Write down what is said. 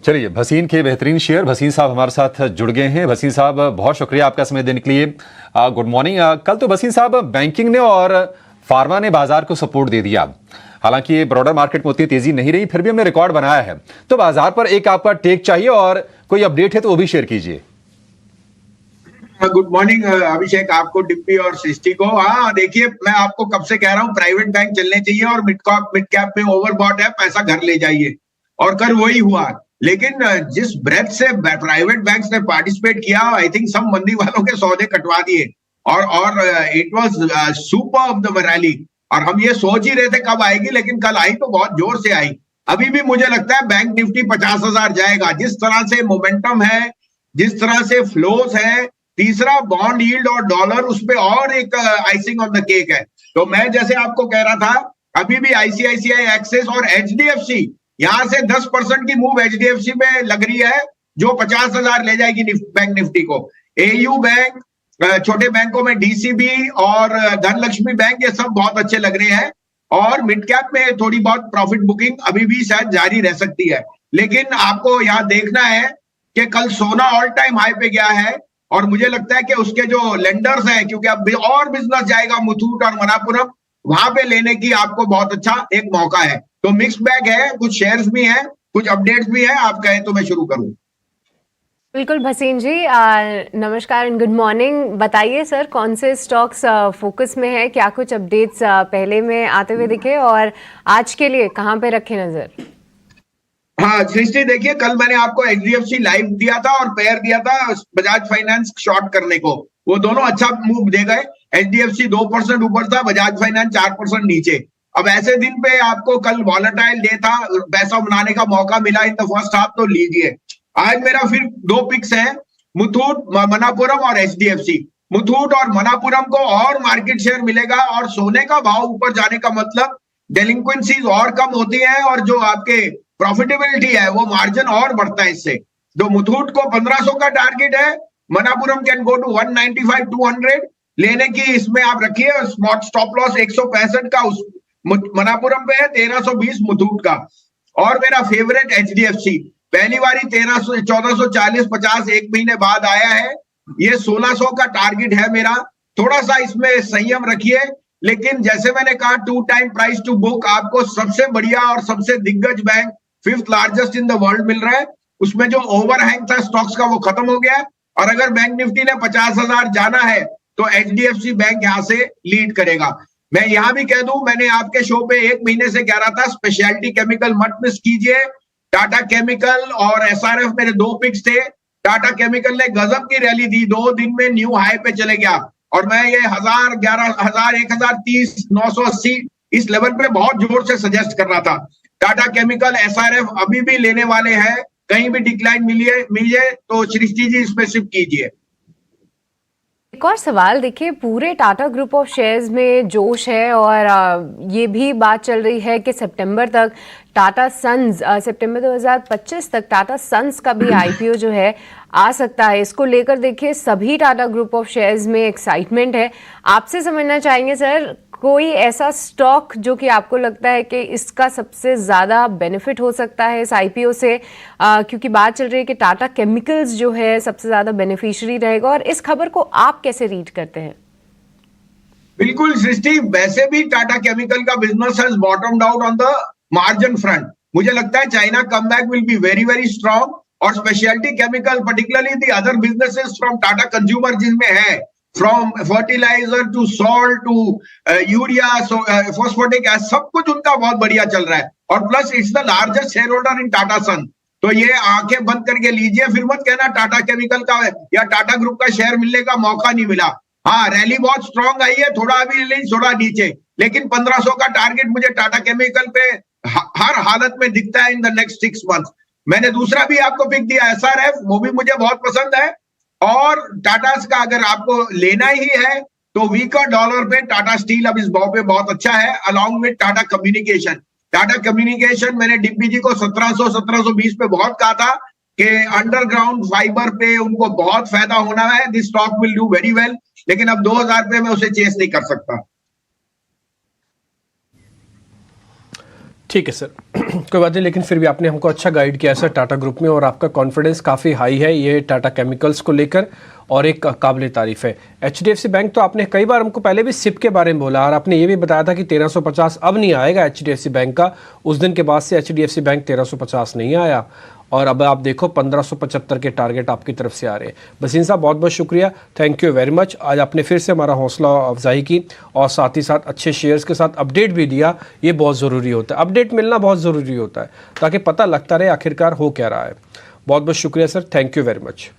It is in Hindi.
चलिए, भसीन के बेहतरीन शेयर भसीन साहब हमारे साथ जुड़ गए हैं। भसीन साहब, बहुत शुक्रिया आपका समय देने के लिए। Good morning. कल तो भसीन साहब बैंकिंग ने और फार्मा ने बाजार को सपोर्ट दे दिया। हालांकि ये ब्रॉडर मार्केट में उतनी तेजी नहीं रही, फिर भी हमने रिकॉर्ड बनाया है। तो बाजार पर एक आपका टेक चाहिए और कोई अपडेट है तो वो भी शेयर कीजिए। गुड मॉर्निंग अभिषेक, आपको, डिप्पी और सृष्टि को। हाँ देखिए, मैं आपको कब से कह रहा हूँ प्राइवेट बैंक चलने चाहिए और मिड कैप में ओवरबॉट है, पैसा घर ले जाइए, और कल वही हुआ। लेकिन जिस ब्रेथ से प्राइवेट बैंक्स ने पार्टिसिपेट किया, आई थिंक सब मंदी वालों के सौदे कटवा दिए, और it was superb the rally. और हम ये सोच ही रहे थे कब आएगी, लेकिन कल आई तो बहुत जोर से आई। अभी भी मुझे लगता है बैंक निफ्टी 50,000 जाएगा। जिस तरह से मोमेंटम है, जिस तरह से फ्लोज है, तीसरा बॉन्ड यील्ड और डॉलर, उसपे और एक आइसिंग ऑन द केक है। तो मैं जैसे आपको कह रहा था, अभी भी आईसीआईसीआई, एक्सिस और एचडीएफसी, यहां से 10% की मूव एचडीएफसी में लग रही है, जो 50,000 ले जाएगी बैंक निफ्टी को। एयू बैंक, छोटे बैंकों में डीसीबी और धनलक्ष्मी बैंक, ये सब बहुत अच्छे लग रहे हैं। और मिड कैप में थोड़ी बहुत प्रॉफिट बुकिंग अभी भी शायद जारी रह सकती है। लेकिन आपको यहाँ देखना है कि कल सोना ऑल टाइम हाई पे गया है, और मुझे लगता है कि उसके जो लेंडर्स हैं, क्योंकि अब और बिजनेस जाएगा मुथूट और मनापुरम, वहां पे लेने की आपको बहुत अच्छा एक मौका है। तो मिक्स बैग है, कुछ शेयर्स भी हैं, कुछ अपडेट्स भी हैं। आप कहें तो मैं शुरू करूं? बिल्कुल भसीन जी, नमस्कार एंड गुड मॉर्निंग। बताइए सर, कौन से स्टॉक्स फोकस में है, क्या कुछ अपडेट्स पहले में आते हुए दिखे, और आज के लिए कहां पे रखे नजर? हाँ सृष्टि, देखिए, कल मैंने आपको एचडीएफसी लाइव दिया था और पेयर दिया था बजाज फाइनेंस शॉर्ट करने को। वो दोनों अच्छा मूव दे गए। एचडीएफसी 2% ऊपर था, बजाज फाइनेंस 4% नीचे। अब ऐसे दिन पे आपको कल वॉलेटाइल डे था, पैसा बनाने का मौका मिला इन द फर्स्ट हाफ, तो लीजिए। आज मेरा फिर दो पिक्स हैं, मुथूट, मनापुरम और एचडीएफसी। मुथूट और मनापुरम को और मार्केट शेयर मिलेगा, और सोने का भाव ऊपर जाने का मतलब डेलिंक्वेंसीज और कम होती है, और जो आपके प्रॉफिटेबिलिटी है वो मार्जिन और बढ़ता है इससे। तो मुथूट को 1500 का टारगेट है, मनापुरम कैन गो टू 195 200 लेने की इसमें आप रखिए। स्टॉप लॉस 165 का उस मनापुरम पे है, 1320 मुथूट का। और मेरा फेवरेट एचडीएफसी, पहली बारी 1440-50 एक महीने बाद आया है। ये 1600 का टारगेट है मेरा। थोड़ा सा इसमें संयम रखिए, लेकिन जैसे मैंने कहा, 2 टाइम प्राइस टू बुक आपको सबसे बढ़िया और सबसे दिग्गज bank, 5th largest in the world मिल रहा है। उसमें जो ओवरहैंग था स्टॉक्स का, वो खत्म हो गया। और अगर बैंक निफ्टी ने 50,000 जाना है तो एचडीएफसी बैंक यहां से लीड करेगा। मैं यहां भी कह दूं, मैंने आपके शो पे 1 महीने से कह रहा था स्पेशलिटी केमिकल मत मिस कीजिए। टाटा केमिकल और एसआरएफ मेरे दो पिक्स थे। टाटा केमिकल ने गजब की रैली दी, 2 दिन में न्यू हाई पे चले गया, और मैं ये 1000, 11,000, 1030, 980 इस लेवल पे बहुत जोर से सजेस्ट कर रहा था। टाटा केमिकल, एसआरएफ अभी भी लेने वाले हैं। कहीं भी डिक्लाइन मिलिए तो सृष्टि जी इसमें शिफ्ट कीजिए। एक और सवाल, देखिए, पूरे टाटा ग्रुप ऑफ शेयर्स में जोश है, और ये भी बात चल रही है कि सितंबर तक टाटा सन्स, सितंबर 2025 तक टाटा सन्स का भी आईपीओ जो है आ सकता है। इसको लेकर देखिए सभी टाटा ग्रुप ऑफ शेयर्स में एक्साइटमेंट है। आपसे समझना चाहेंगे सर, कोई ऐसा स्टॉक जो कि आपको लगता है कि इसका सबसे ज़्यादा बेनिफिट हो सकता है इस आईपीओ से, क्योंकि बात चल रही है कि टाटा केमिकल्स जो है सबसे ज़्यादा बेनिफिशियरी रहेगा, और इस खबर को आप कैसे रीड करते हैं? बिल्कुल सृष्टि, वैसे भी टाटा केमिकल का business has bottomed out on the margin front. मुझे लगता है China comeback will be very very strong, और speciality chemical, particularly the other businesses from Tata Consumer, जिसमें है from fertiliser to salt to urea, phosphatic acid, सब कुछ उनका बहुत बढ़िया चल रहा है। और plus it's the largest share holder in Tata Son. तो ये आंखें बंद करके लीजिए, फिर मत कहना टाटा केमिकल का या टाटा ग्रुप का शेयर मिलने का मौका नहीं मिला। हाँ, रैली बहुत स्ट्रांग आई है, थोड़ा अभी नहीं, थोड़ा नीचे, लेकिन 1500 का टारगेट मुझे टाटा केमिकल पे हर हालत में दिखता है इन द नेक्स्ट 6 मंथ। मैंने दूसरा भी आपको पिक दिया एसआरएफ, वो भी मुझे बहुत पसंद है। और टाटा का अगर आपको लेना ही है तो वीकर डॉलर पे टाटा स्टील अब इस भाव पे बहुत अच्छा है, along with Tata communication. Tata communication मैंने डिप्पी जी को 1700-1720 पे बहुत कहा था कि अंडरग्राउंड फाइबर पे उनको बहुत फायदा होना है, this stock will do very well, लेकिन अब 2000 पे मैं उसे चेस नहीं कर सकता। ठीक है सर, कोई बात नहीं, लेकिन फिर भी आपने हमको अच्छा गाइड किया सर टाटा ग्रुप में, और आपका कॉन्फिडेंस काफ़ी हाई है ये टाटा केमिकल्स को लेकर, और एक काबिल तारीफ है। HDFC बैंक तो आपने कई बार हमको पहले भी सिप के बारे में बोला, और आपने ये भी बताया था कि 1350 अब नहीं आएगा HDFC बैंक का। उस दिन के बाद से HDFC बैंक 1350 नहीं आया, और अब आप देखो 1575 के टारगेट आपकी तरफ से आ रहे हैं। भसीन साहब बहुत बहुत शुक्रिया, थैंक यू वेरी मच। आज आपने फिर से हमारा हौसला अफजाई की, और साथ ही साथ अच्छे शेयर्स के साथ अपडेट भी दिया। ये बहुत ज़रूरी होता है, अपडेट मिलना बहुत ज़रूरी होता है, ताकि पता लगता रहे आखिरकार हो क्या रहा है। बहुत बहुत शुक्रिया sir, thank you very much.